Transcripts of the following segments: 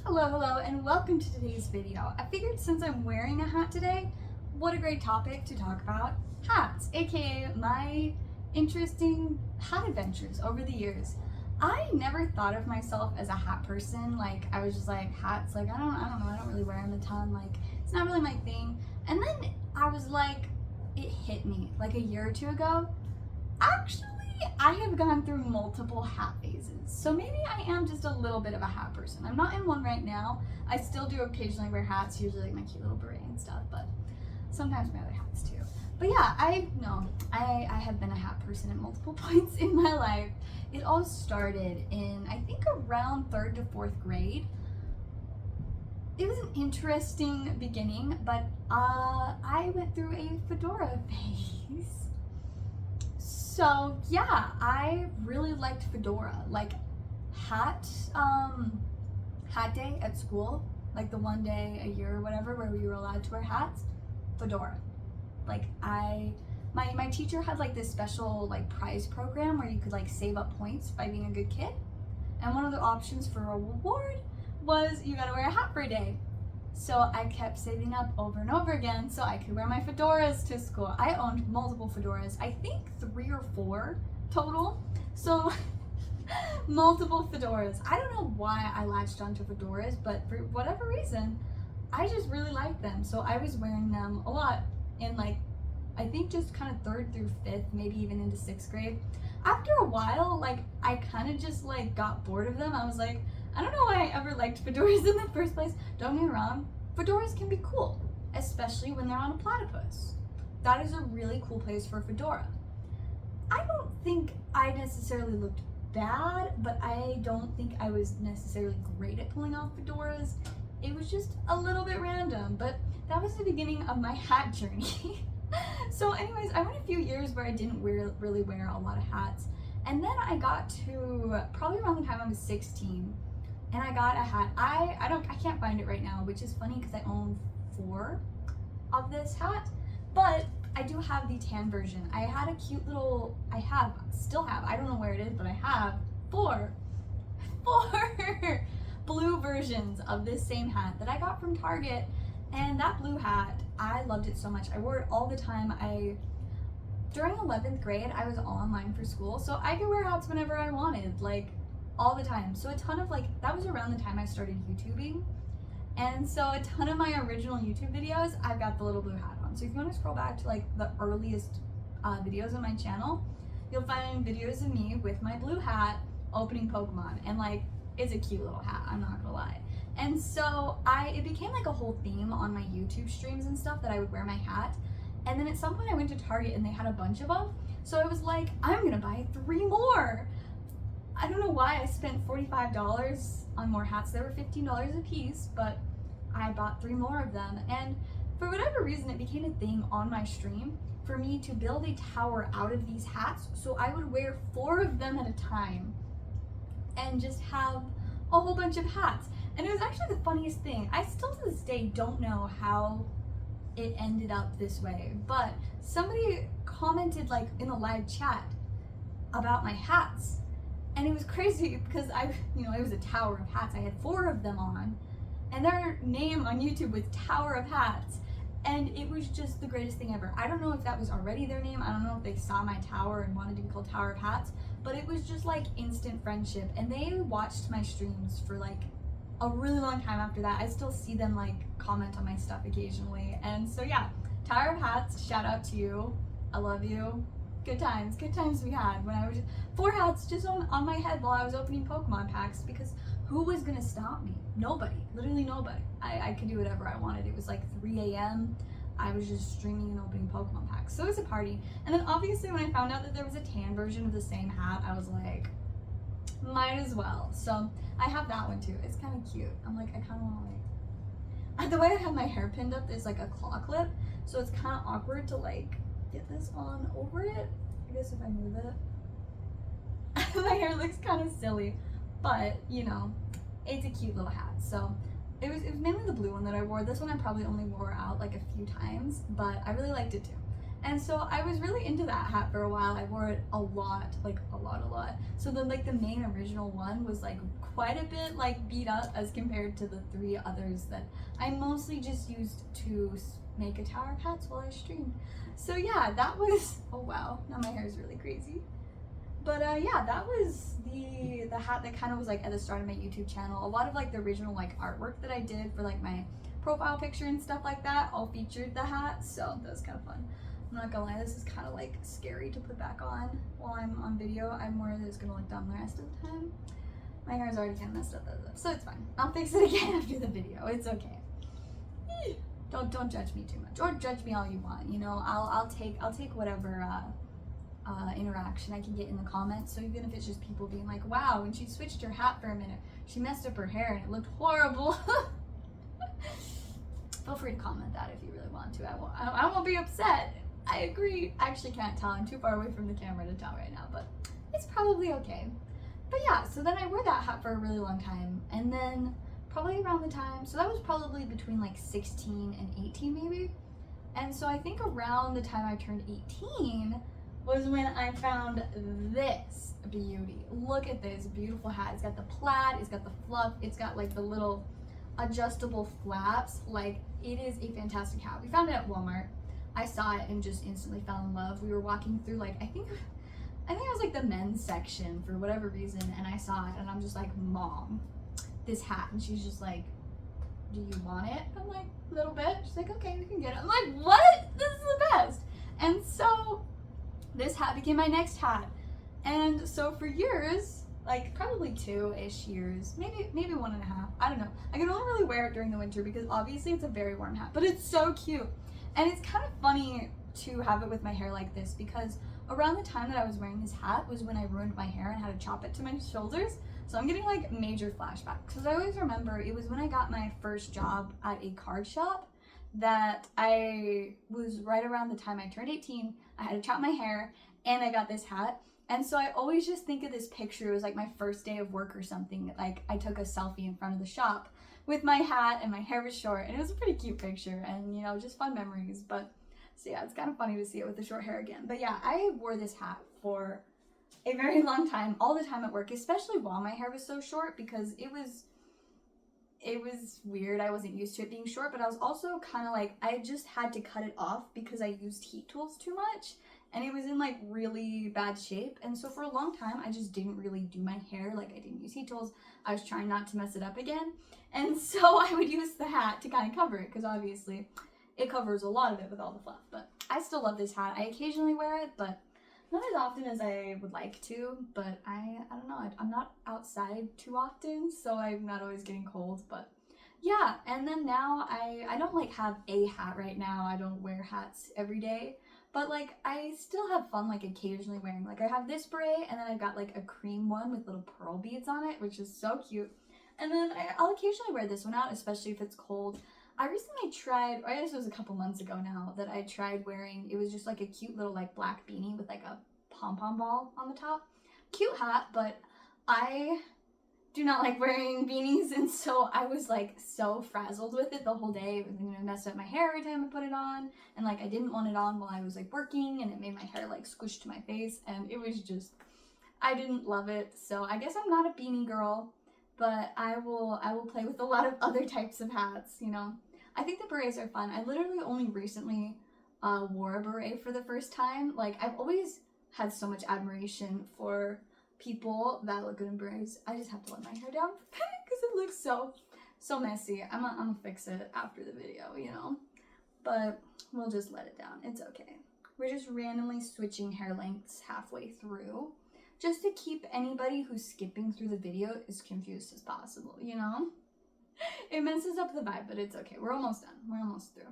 Hello, and welcome to today's video. I figured since I'm wearing a hat today, what a great topic to talk about hats, aka my interesting hat adventures over the years. I never thought of myself as a hat person. Like, I was just like, hats, like, I don't know, I don't really wear them a ton, like, it's not really my thing. And then I was like, it hit me like a year or two ago. Actually, I have gone through multiple hat phases, so maybe I am just a little bit of a hat person. I'm not in one right now. I still do occasionally wear hats, usually like my cute little beret and stuff, but sometimes my other hats too. But yeah, I have been a hat person at multiple points in my life. It all started in, I think, around 3rd to 4th grade. It was an interesting beginning, but I went through a fedora phase. So yeah, I really liked fedora. Like hat day at school, like the one day a year or whatever where we were allowed to wear hats, fedora. Like my teacher had like this special like prize program where you could like save up points by being a good kid. And one of the options for a reward was you gotta wear a hat for a day. So I kept saving up over and over again so I could wear my fedoras to school. I owned multiple fedoras, I think 3 or 4 total. So multiple fedoras. I don't know why I latched onto fedoras, but for whatever reason, I just really liked them. So I was wearing them a lot in like, I think just kind of 3rd through 5th, maybe even into 6th grade. After a while, like I kind of just like got bored of them. I was like, I don't know why I ever liked fedoras in the first place. Don't get me wrong, fedoras can be cool, especially when they're on a platypus. That is a really cool place for a fedora. I don't think I necessarily looked bad, but I don't think I was necessarily great at pulling off fedoras. It was just a little bit random, but that was the beginning of my hat journey. So anyways, I went a few years where I didn't really wear a lot of hats. And then I got to probably around the time I was 16, and I got a hat. I can't find it right now, which is funny because I own 4 of this hat, but I do have the tan version. I had a cute little, still have, I don't know where it is, but I have 4 blue versions of this same hat that I got from Target. And that blue hat, I loved it so much. I wore it all the time. During 11th grade, I was all online for school, so I could wear hats whenever I wanted, like all the time. So a ton of like, that was around the time I started YouTubing. And so a ton of my original YouTube videos, I've got the little blue hat on. So if you want to scroll back to like the earliest videos on my channel, you'll find videos of me with my blue hat opening Pokemon. And like, it's a cute little hat, I'm not gonna lie. And so it became like a whole theme on my YouTube streams and stuff that I would wear my hat. And then at some point I went to Target and they had a bunch of them. So I was like, I'm gonna buy 3 more. I don't know why I spent $45 on more hats. They were $15 a piece, but I bought 3 more of them. And for whatever reason, it became a thing on my stream for me to build a tower out of these hats. So I would wear 4 of them at a time and just have a whole bunch of hats. And it was actually the funniest thing. I still to this day don't know how it ended up this way, but somebody commented like in a live chat about my hats. And it was crazy because it was a tower of hats. I had 4 of them on, and their name on YouTube was Tower of Hats. And it was just the greatest thing ever. I don't know if that was already their name. I don't know if they saw my tower and wanted to be called Tower of Hats, but it was just like instant friendship. And they watched my streams for like a really long time after that. I still see them like comment on my stuff occasionally. And so yeah, Tower of Hats, shout out to you. I love you. Good times we had when I was 4 hats just on my head while I was opening Pokemon packs, because who was gonna stop me? Nobody, literally nobody. I could do whatever I wanted. It was like 3 a.m. I was just streaming and opening Pokemon packs. So it was a party. And then obviously when I found out that there was a tan version of the same hat, I was like, might as well. So I have that one too. It's kind of cute. I'm like, I kind of want to like, the way I have my hair pinned up is like a claw clip. So it's kind of awkward to like get this on over it. I guess if I move it. My hair looks kind of silly, but you know, it's a cute little hat. So it was mainly the blue one that I wore. This one I probably only wore out like a few times, but I really liked it too. And so I was really into that hat for a while. I wore it a lot, like a lot. So then like the main original one was like quite a bit like beat up as compared to the 3 others that I mostly just used to make a tower of hats while I streamed. So yeah, that was, oh wow, now my hair is really crazy. But yeah, that was the hat that kind of was like at the start of my YouTube channel. A lot of like the original like artwork that I did for like my profile picture and stuff like that all featured the hat, so that was kind of fun. I'm not gonna lie, this is kind of like scary to put back on while I'm on video. I'm worried that it's gonna look dumb the rest of the time. My hair is already kind of messed up, so it's fine. I'll fix it again after the video. It's okay. Don't judge me too much, or judge me all you want. You know, I'll take whatever interaction I can get in the comments. So even if it's just people being like, "Wow, when she switched her hat for a minute, she messed up her hair and it looked horrible." Feel free to comment that if you really want to. I won't be upset. I agree. I actually can't tell. I'm too far away from the camera to tell right now, but it's probably okay. But yeah, so then I wore that hat for a really long time, and then probably around the time, so that was probably between like 16 and 18 maybe. And so I think around the time I turned 18 was when I found this beauty. Look at this beautiful hat. It's got the plaid, it's got the fluff, it's got like the little adjustable flaps. Like, it is a fantastic hat. We found it at Walmart. I saw it and just instantly fell in love. We were walking through like, I think it was like the men's section for whatever reason, and I saw it and I'm just like, Mom, this hat. And she's just like, do you want it? I'm like, a little bit. She's like, okay, we can get it. I'm like, what? This is the best. And so this hat became my next hat. And so for years, like probably 2-ish years, maybe 1.5, I don't know. I can only really wear it during the winter because obviously it's a very warm hat, but it's so cute. And it's kind of funny to have it with my hair like this because around the time that I was wearing this hat was when I ruined my hair and had to chop it to my shoulders. So I'm getting like major flashbacks because I always remember it was when I got my first job at a card shop that I was right around the time I turned 18. I had to chop my hair and I got this hat. And so I always just think of this picture. It was like my first day of work or something. Like I took a selfie in front of the shop with my hat and my hair was short, and it was a pretty cute picture and, you know, just fun memories. But so yeah, it's kind of funny to see it with the short hair again. But yeah, I wore this hat for a very long time, all the time at work, especially while my hair was so short because it was weird. I wasn't used to it being short, but I was also kind of like, I just had to cut it off because I used heat tools too much and it was in like really bad shape. And so for a long time, I just didn't really do my hair. Like I didn't use heat tools. I was trying not to mess it up again. And so I would use the hat to kind of cover it because obviously it covers a lot of it with all the fluff. But I still love this hat. I occasionally wear it, but not as often as I would like to. But I don't know. I'm not outside too often, so I'm not always getting cold. But yeah, and then now I don't like have a hat right now. I don't wear hats every day. But like I still have fun like occasionally wearing, like I have this beret and then I've got like a cream one with little pearl beads on it, which is so cute. And then I'll occasionally wear this one out, especially if it's cold. I recently tried, or I guess it was a couple months ago now, that I tried wearing, it was just like a cute little like black beanie with like a pom-pom ball on the top. Cute hat, but I do not like wearing beanies, and so I was like so frazzled with it the whole day. It was gonna mess up my hair every time I put it on, and like I didn't want it on while I was like working, and it made my hair like squish to my face, and it was just, I didn't love it. So I guess I'm not a beanie girl, but I will play with a lot of other types of hats, you know. I think the berets are fun. I literally only recently wore a beret for the first time. Like I've always had so much admiration for people that look good in berets. I just have to let my hair down because it looks so messy. I'm gonna fix it after the video, you know, but we'll just let it down. It's okay. We're just randomly switching hair lengths halfway through just to keep anybody who's skipping through the video as confused as possible, you know. It messes up the vibe, but it's okay. We're almost done. We're almost through.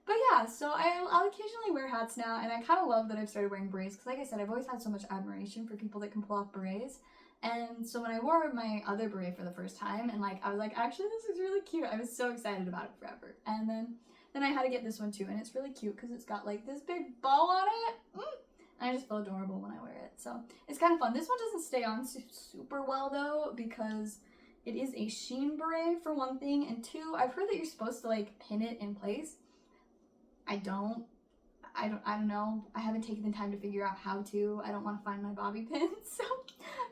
But yeah, so I'll occasionally wear hats now, and I kind of love that I've started wearing berets, because like I said, I've always had so much admiration for people that can pull off berets. And so when I wore my other beret for the first time, and like I was like, actually this is really cute, I was so excited about it forever. And then I had to get this one too, and it's really cute because it's got like this big bow on it. And I just feel adorable when I wear it, so it's kind of fun. This one doesn't stay on super well though, because it is a sheen beret for one thing, and two, I've heard that you're supposed to like pin it in place. I don't. I don't know. I haven't taken the time to figure out how to. I don't want to find my bobby pin. So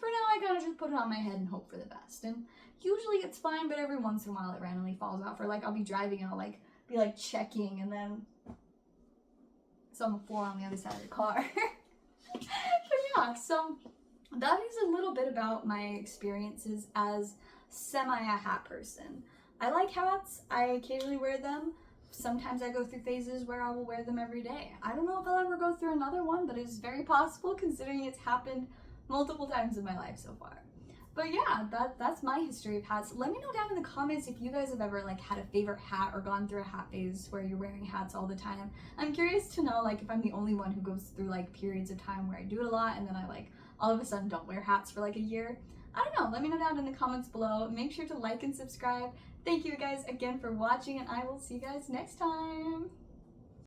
for now, I gotta just put it on my head and hope for the best. And usually it's fine, but every once in a while it randomly falls out. For like, I'll be driving and I'll like be like checking, and then it's on the floor on the other side of the car. But yeah, so that is a little bit about my experiences as semi a hat person. I like hats. I occasionally wear them. Sometimes I go through phases where I will wear them every day. I don't know if I'll ever go through another one, but it's very possible considering it's happened multiple times in my life so far. But yeah, that's my history of hats. Let me know down in the comments if you guys have ever like had a favorite hat or gone through a hat phase where you're wearing hats all the time. I'm curious to know like if I'm the only one who goes through like periods of time where I do it a lot and then I like all of a sudden don't wear hats for like a year. I don't know. Let me know down in the comments below. Make sure to like and subscribe. Thank you guys again for watching, and I will see you guys next time.